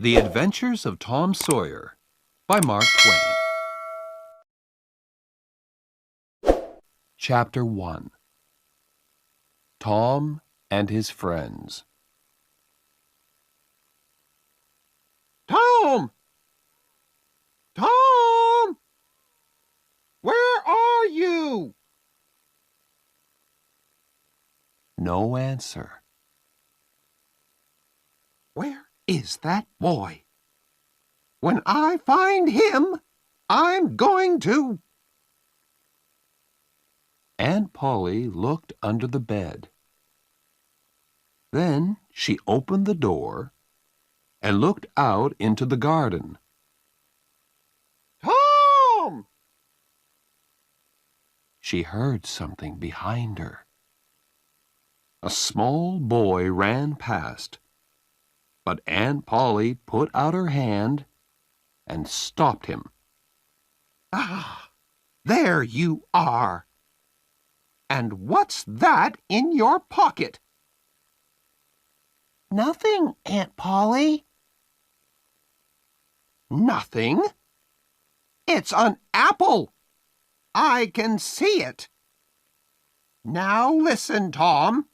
The Adventures of Tom Sawyer by Mark Twain. Chapter 1. Tom and His Friends. Tom! Tom! Where are you? No answer. Where is that boy? When I find him, I'm going to... Aunt Polly looked under the bed. Then she opened the door and looked out into the garden. Tom! She heard something behind her. A small boy ran past, but Aunt Polly put out her hand and stopped him. Ah, there you are. And what's that in your pocket? Nothing, Aunt Polly. Nothing? It's an apple. I can see it. Now listen, Tom.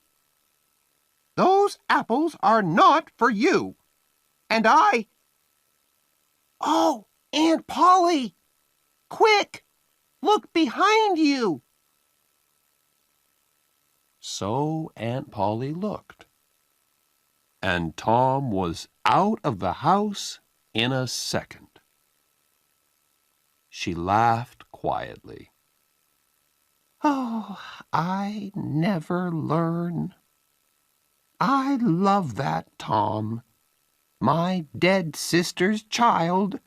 Those apples are not for you. And I... Oh, Aunt Polly! Quick! Look behind you! So Aunt Polly looked, and Tom was out of the house in a second. She laughed quietly. Oh, I never learn. I love that Tom, my dead sister's child.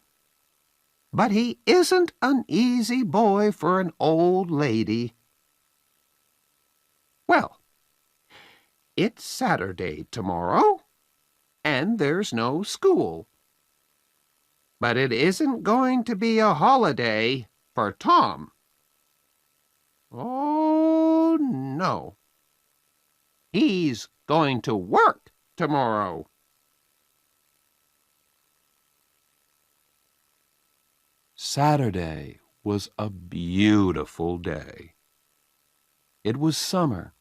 But he isn't an easy boy for an old lady. Well, it's Saturday tomorrow, and there's no school. But it isn't going to be a holiday for Tom. Oh, no. He's going to work tomorrow. Saturday was a beautiful day. It was summer,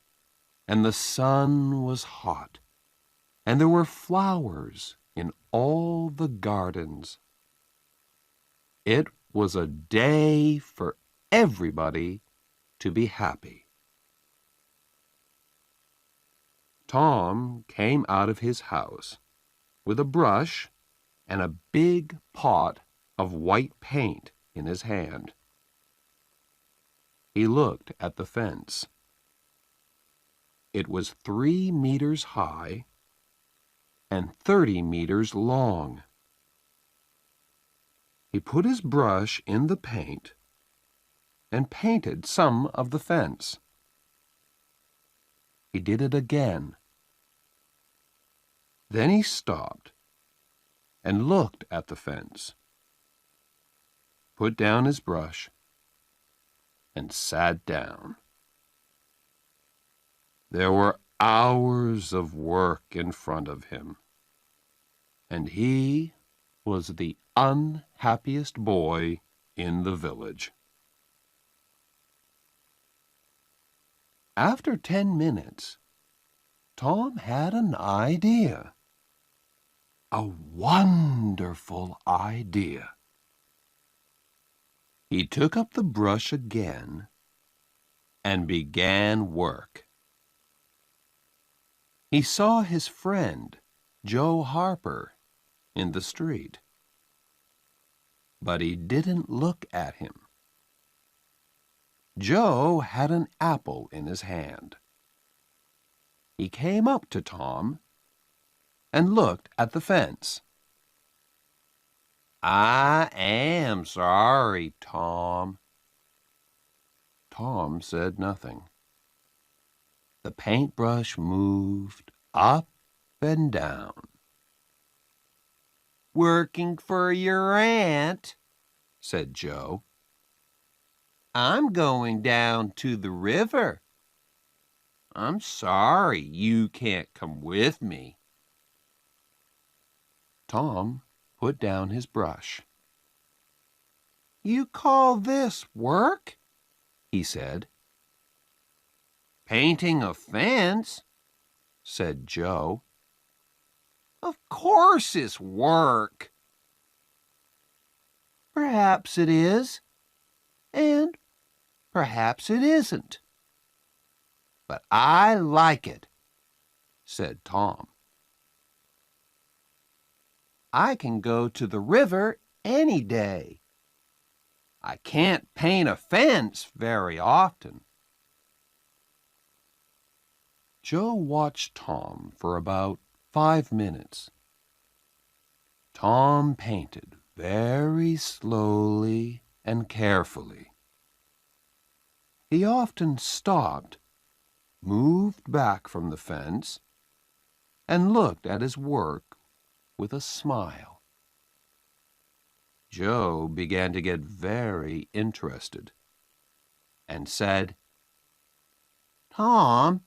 and the sun was hot, and there were flowers in all the gardens. It was a day for everybody to be happy. Tom came out of his house with a brush and a big pot of white paint in his hand. He looked at the fence. It was 3 meters high and 30 meters long. He put his brush in the paint and painted some of the fence. He did it again. Then he stopped and looked at the fence, put down his brush, and sat down. There were hours of work in front of him, and he was the unhappiest boy in the village. After 10 minutes, Tom had an idea. A wonderful idea. He took up the brush again and began work. He saw his friend, Joe Harper, in the street, but he didn't look at him. Joe had an apple in his hand. He came up to Tom and looked at the fence. "I am sorry, Tom." Tom said nothing. The paintbrush moved up and down. "Working for your aunt," said Joe. "I'm going down to the river. I'm sorry you can't come with me." Tom put down his brush. "You call this work?" he said. "Painting a fence?" said Joe. "Of course it's work." "Perhaps it is, and perhaps it isn't. But I like it," said Tom. "I can go to the river any day. I can't paint a fence very often." Joe watched Tom for about 5 minutes. Tom painted very slowly and carefully. He often stopped, moved back from the fence, and looked at his work with a smile. Joe began to get very interested and said, "Tom,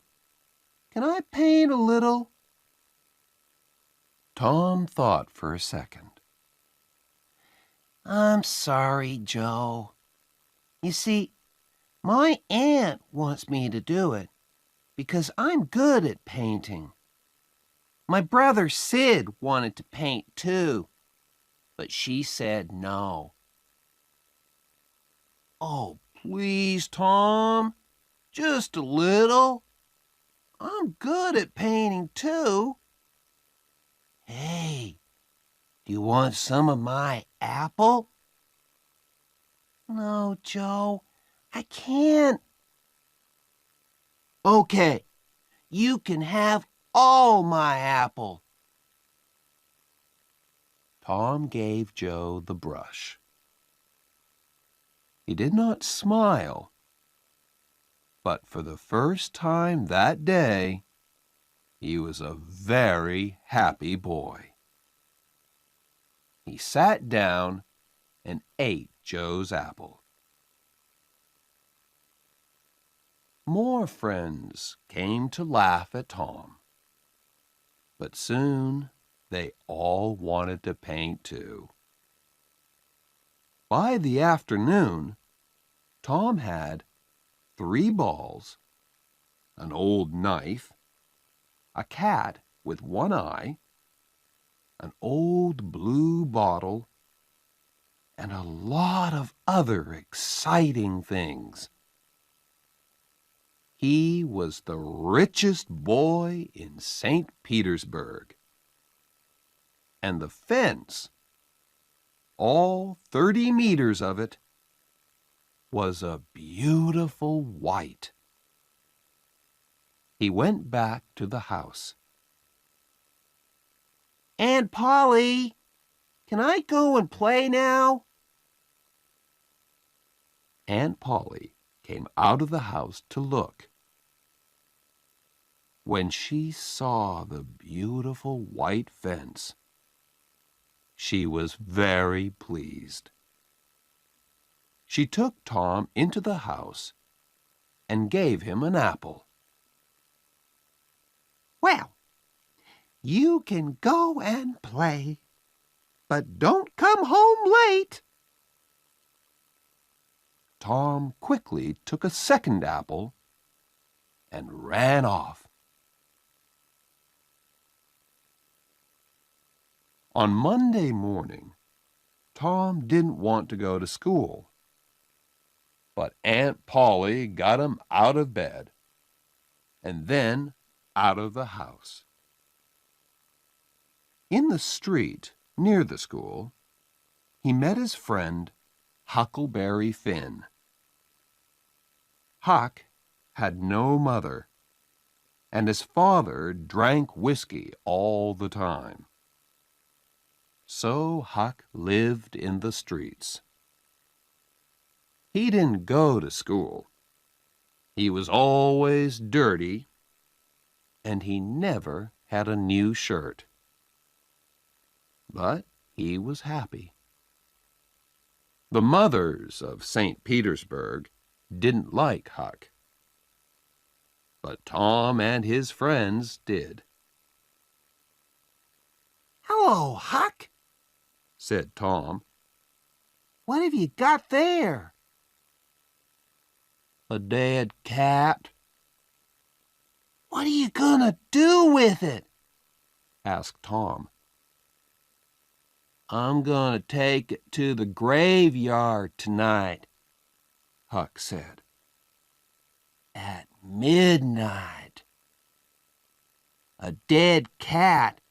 can I paint a little?" Tom thought for a second. "I'm sorry, Joe. You see, my aunt wants me to do it because I'm good at painting. My brother Sid wanted to paint too, but she said no." "Oh, please, Tom, just a little. I'm good at painting too." "Hey, do you want some of my apple?" "No, Joe, I can't." "Okay, you can have all my apple." Tom gave Joe the brush. He did not smile, but for the first time that day, he was a very happy boy. He sat down and ate Joe's apple. More friends came to laugh at Tom, but soon they all wanted to paint too. By the afternoon, Tom had 3 balls, an old knife, a cat with one eye, an old blue bottle, and a lot of other exciting things. He was the richest boy in St. Petersburg. And the fence, all 30 meters of it, was a beautiful white. He went back to the house. "Aunt Polly, can I go and play now?" Aunt Polly came out of the house to look. When she saw the beautiful white fence, she was very pleased. She took Tom into the house and gave him an apple. "Well, you can go and play, but don't come home late." Tom quickly took a second apple and ran off. On Monday morning, Tom didn't want to go to school, but Aunt Polly got him out of bed and then out of the house. In the street near the school, he met his friend Huckleberry Finn. Huck had no mother, and his father drank whiskey all the time. So Huck lived in the streets. He didn't go to school. He was always dirty, and he never had a new shirt. But he was happy. The mothers of St. Petersburg didn't like Huck, but Tom and his friends did. Hello, Huck, said Tom. what have you got there? A dead cat, What are you gonna do with it? asked Tom. I'm gonna take it to the graveyard tonight, Huck said. At midnight. A dead cat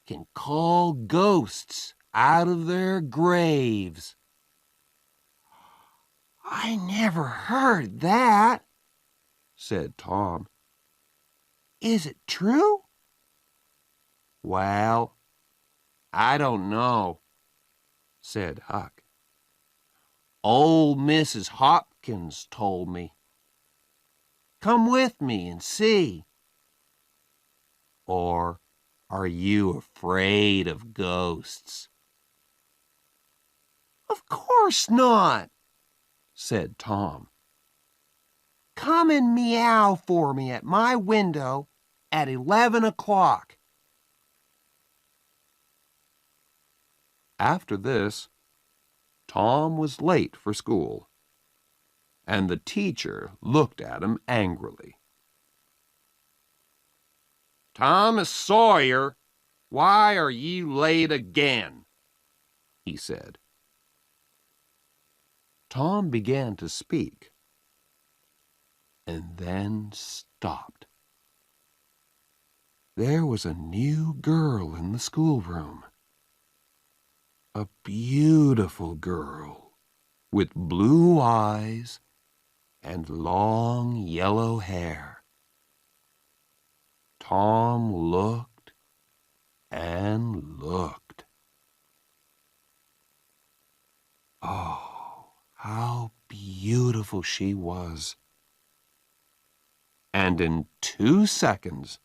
can call ghosts out of their graves. I never heard that. Said Tom. Is it true? Well, I don't know, said Huck. Old Mrs. Hopkins told me. Come with me and see. Or are you afraid of ghosts? Of course not. Said Tom. Come and meow for me at my window at 11 o'clock. After this, Tom was late for school, and the teacher looked at him angrily. Thomas Sawyer, why are you late again? He said. Tom began to speak, and then stopped. There was a new girl in the schoolroom. A beautiful girl with blue eyes and long yellow hair. Tom looked and looked. Oh, how beautiful she was. And in 2 seconds,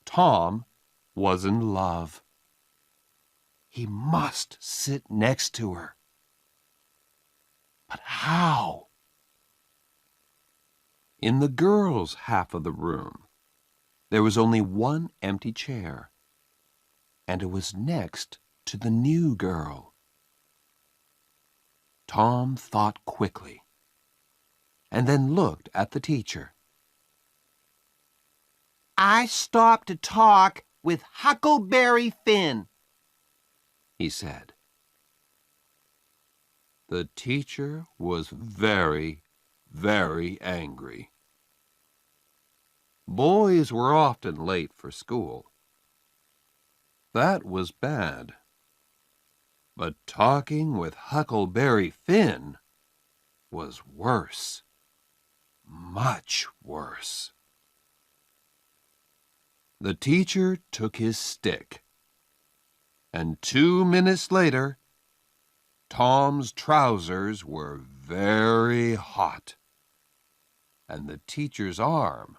Tom was in love. He must sit next to her. But how? In the girls' half of the room, there was only one empty chair, and it was next to the new girl. Tom thought quickly, and then looked at the teacher. I stopped to talk with Huckleberry Finn, he said. The teacher was very, very angry. Boys were often late for school. That was bad. But talking with Huckleberry Finn was worse. Much worse. The teacher took his stick, and 2 minutes later, Tom's trousers were very hot, and the teacher's arm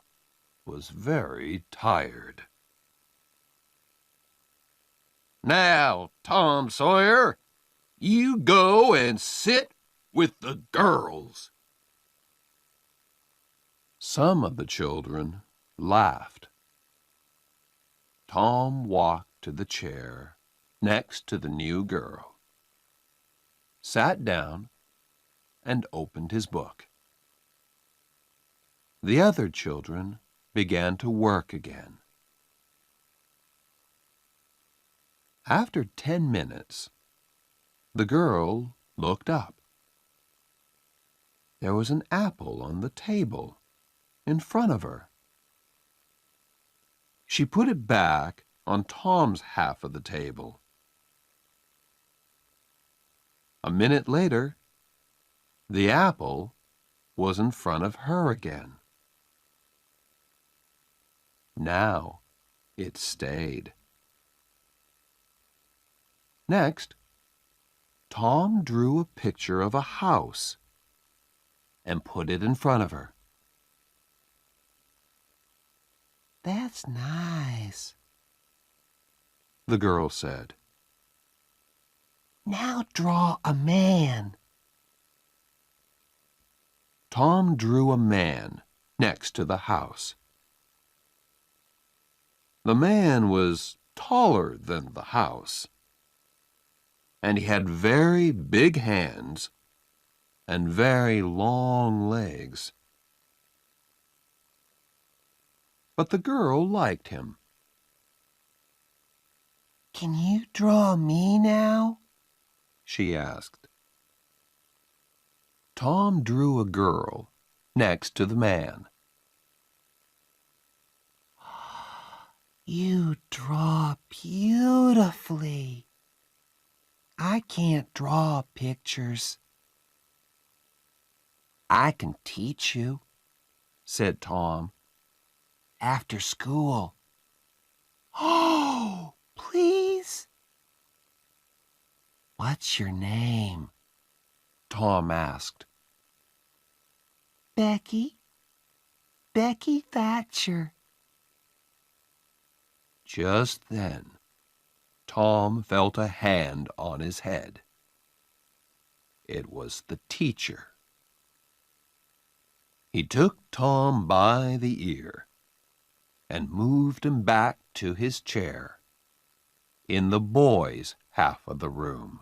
was very tired. Now, Tom Sawyer, you go and sit with the girls. Some of the children laughed. Tom walked to the chair next to the new girl, sat down, and opened his book. The other children began to work again. After 10 minutes, the girl looked up. There was an apple on the table in front of her. She put it back on Tom's half of the table. A minute later, the apple was in front of her again. Now it stayed. Next, Tom drew a picture of a house and put it in front of her. That's nice, the girl said. Now draw a man. Tom drew a man next to the house. The man was taller than the house, and he had very big hands and very long legs. But the girl liked him. Can you draw me now? She asked. Tom drew a girl next to the man. You draw beautifully. I can't draw pictures. I can teach you, said Tom. After school. Oh, please? What's your name? Tom asked. Becky. Becky Thatcher. Just then, Tom felt a hand on his head. It was the teacher. He took Tom by the ear and moved him back to his chair in the boys' half of the room.